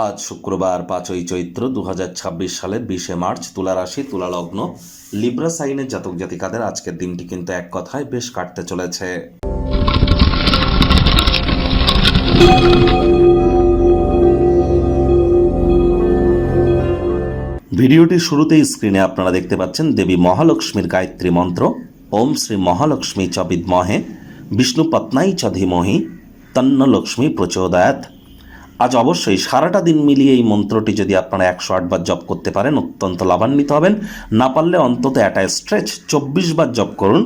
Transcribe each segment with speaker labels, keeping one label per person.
Speaker 1: আজ শুক্রবার 5ই চৈত্র 2026 সালের 20শে মার্চ। তুলা রাশি, তুলা লগ্ন, লিব্রা সাইনের জাতক জাতিকাদের আজকের দিনটি কিন্তু এক কথায় বেশ কাটতে চলেছে। ভিডিওটির শুরুতেই স্ক্রিনে আপনারা দেখতে পাচ্ছেন দেবী মহালক্ষ্মীর গায়ত্রী মন্ত্র। ওম শ্রী মহালক্ষ্মী চ বিদ্মহে বিষ্ণু পত্নাই চ ধীমহি তন্ন লক্ষ্মী প্রচোদয়াৎ। আজ অবশ্যই সারাটা দিন মিলিয়ে এই মন্ত্রটি যদি আপনারা 108 বার জপ করতে পারেন অত্যন্ত লাভান্বিত হবেন। না পারলে অন্তত একটা স্ট্রেচ 24 বার জপ করুন।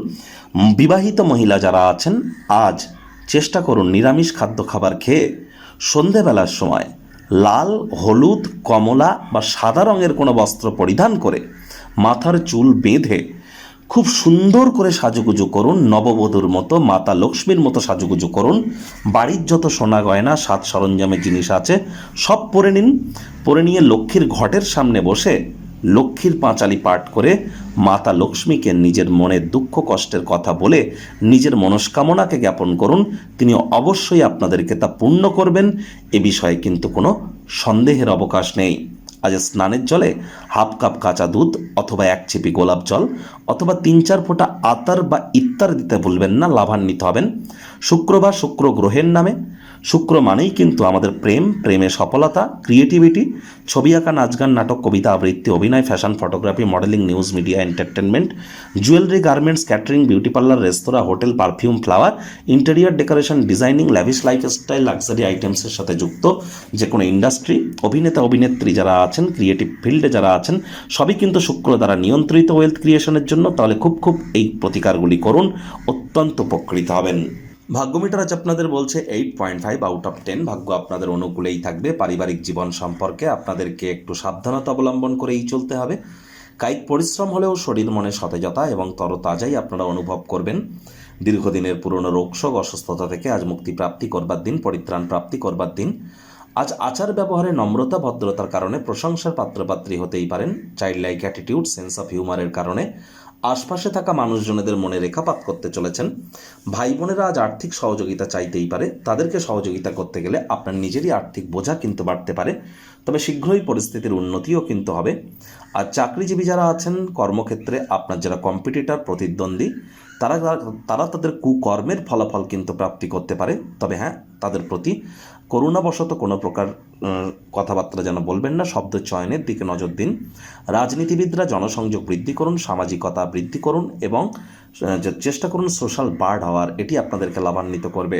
Speaker 1: বিবাহিত মহিলা যারা আছেন আজ চেষ্টা করুন নিরামিষ খাদ্য খাবার খেয়ে সন্ধেবেলার সময় লাল, হলুদ, কমলা বা সাদা রঙের কোনো বস্ত্র পরিধান করে মাথার চুল বেঁধে খুব সুন্দর করে সাজুগুজু করুন। নববধূর মতো, মাতা লক্ষ্মীর মতো সাজুগুজু করুন। বাড়ির যত সোনা গয়না, সাজ সরঞ্জামের জিনিস আছে সব পরে নিন। পরে নিয়ে লক্ষ্মীর ঘটের সামনে বসে লক্ষ্মীর পাঁচালি পাঠ করে মাতা লক্ষ্মীকে নিজের মনের দুঃখ কষ্টের কথা বলে নিজের মনস্কামনাকে জ্ঞাপন করুন। তিনি অবশ্যই আপনাদেরকে তা পূর্ণ করবেন, এ বিষয়ে কিন্তু কোনো সন্দেহের অবকাশ নেই। আজ স্নানের জলে হাফ কাপ কাঁচা দুধ অথবা 1 চিপি গোলাপ জল অথবা 3-4 ফোঁটা আতর বা ইত্তার দিতে ভুলবেন না, লাভান্বিত হবেন। শুক্রবার শুক্র গ্রহের নামে। শুক্র মানেই কিন্তু আমাদের প্রেমে সফলতা, ক্রিয়েটিভিটি, ছবি আঁকা, নাচ গান, নাটক, কবিতা আবৃত্তি, অভিনয়, fashion, photography, modelling, news media, entertainment, jewellery, garments, catering, beauty parlour, রেস্তোরাঁ, hotel, perfume, flower, interior decoration, designing, lavish lifestyle, luxury আইটেমসের সাথে যুক্ত যে কোনো ইন্ডাস্ট্রি, অভিনেতা অভিনেত্রী যারা আছেন, ক্রিয়েটিভ ফিল্ডে যারা আছেন, সবই কিন্তু শুক্র দ্বারা নিয়ন্ত্রিত ওয়েলথ ক্রিয়েশনের জন্য। তাহলে খুব এই প্রতিকারগুলি করুন, অত্যন্ত উপকৃত হবেন। ভাগ্যমিটার আজ আপনাদের বলছে 8.5 আউট অফ 10। ভাগ্য আপনাদের অনুকূলেই থাকবে। পারিবারিক জীবন সম্পর্কে আপনাদেরকে একটু সাবধানতা অবলম্বন করেই চলতে হবে। কায়িক পরিশ্রম হলেও শরীর মনে সতেজতা এবং তরতাজাই আপনারা অনুভব করবেন। দীর্ঘদিনের পুরনো রোগশোক, অসুস্থতা থেকে আজ মুক্তি প্রাপ্তি করবার দিন, পরিত্রাণ প্রাপ্তি করবার দিন। আজ আচার ব্যবহারে নম্রতা, ভদ্রতার কারণে প্রশংসার পাত্রপাত্রী হতেই পারেন। Child like attitude, sense of হিউমারের কারণে আশপাশে থাকা মানুষজনেদের মনে রেখাপাত করতে চলেছেন। ভাই বোনেরা আজ আর্থিক সহযোগিতা চাইতেই পারে। তাদেরকে সহযোগিতা করতে গেলে আপনার নিজেরই আর্থিক বোঝা কিন্তু বাড়তে পারে, তবে শীঘ্রই পরিস্থিতির উন্নতিও কিন্তু হবে। আর চাকরিজীবী যারা আছেন, কর্মক্ষেত্রে আপনার যারা কম্পিটিটর, প্রতিদ্বন্দ্বী, তারা তাদের কুকর্মের ফলাফল কিন্তু প্রাপ্তি করতে পারে। তবে হ্যাঁ, তাদের প্রতি করুণাবশত কোনো প্রকার কথাবার্তা যেন বলবেন না, শব্দ চয়নের দিকে নজর দিন। রাজনীতিবিদরা জনসংযোগ বৃদ্ধি করুন, সামাজিকতা বৃদ্ধি করুন এবং চেষ্টা করুন সোশ্যাল বার্ড হওয়ার। এটি আপনাদেরকে লাভান্বিত করবে।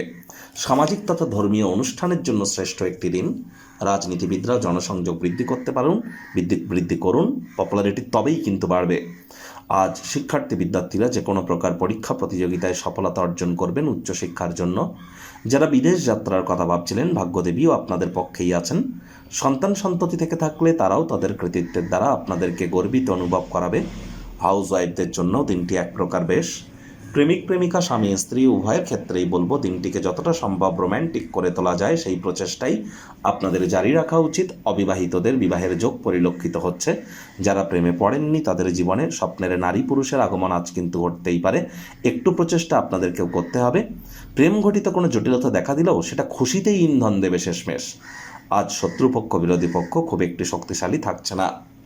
Speaker 1: সামাজিক তথা ধর্মীয় অনুষ্ঠানের জন্য শ্রেষ্ঠ একটি দিন। রাজনীতিবিদরা জনসংযোগ বৃদ্ধি করুন, পপুলারিটি তবেই কিন্তু বাড়বে। আজ শিক্ষার্থী বিদ্যার্থীরা যে কোনো প্রকার পরীক্ষা প্রতিযোগিতায় সফলতা অর্জন করবেন উচ্চশিক্ষার জন্য। যারা বিদেশ যাত্রার কথা ভাবছিলেন, ভাগ্যদেবীও আপনাদের পক্ষেই আছেন। সন্তান সন্ততি থেকে থাকলে তারাও তাদের কৃতিত্বের দ্বারা আপনাদেরকে গর্বিত অনুভব করাবে। হাউস ওয়াইফদের জন্য দিনটি এক প্রকার বেশ। প্রেমিক প্রেমিকা, স্বামী স্ত্রী উভয়ের ক্ষেত্রেই বলবো দিনটিকে যতটা সম্ভব রোম্যান্টিক করে তোলা যায় সেই প্রচেষ্টাই আপনাদের জারি রাখা উচিত। অবিবাহিতদের বিবাহের যোগ পরিলক্ষিত হচ্ছে। যারা প্রেমে পড়েননি তাদের জীবনে স্বপ্নের নারী পুরুষের আগমন আজ কিন্তু ঘটতেই পারে। একটু প্রচেষ্টা আপনাদেরকেও করতে হবে। প্রেম ঘটিত কোনো জটিলতা দেখা দিলেও সেটা খুশিতেই ইন্ধন দেবে শেষমেশ। আজ শত্রুপক্ষ, বিরোধী পক্ষ খুব একটি শক্তিশালী থাকছে না।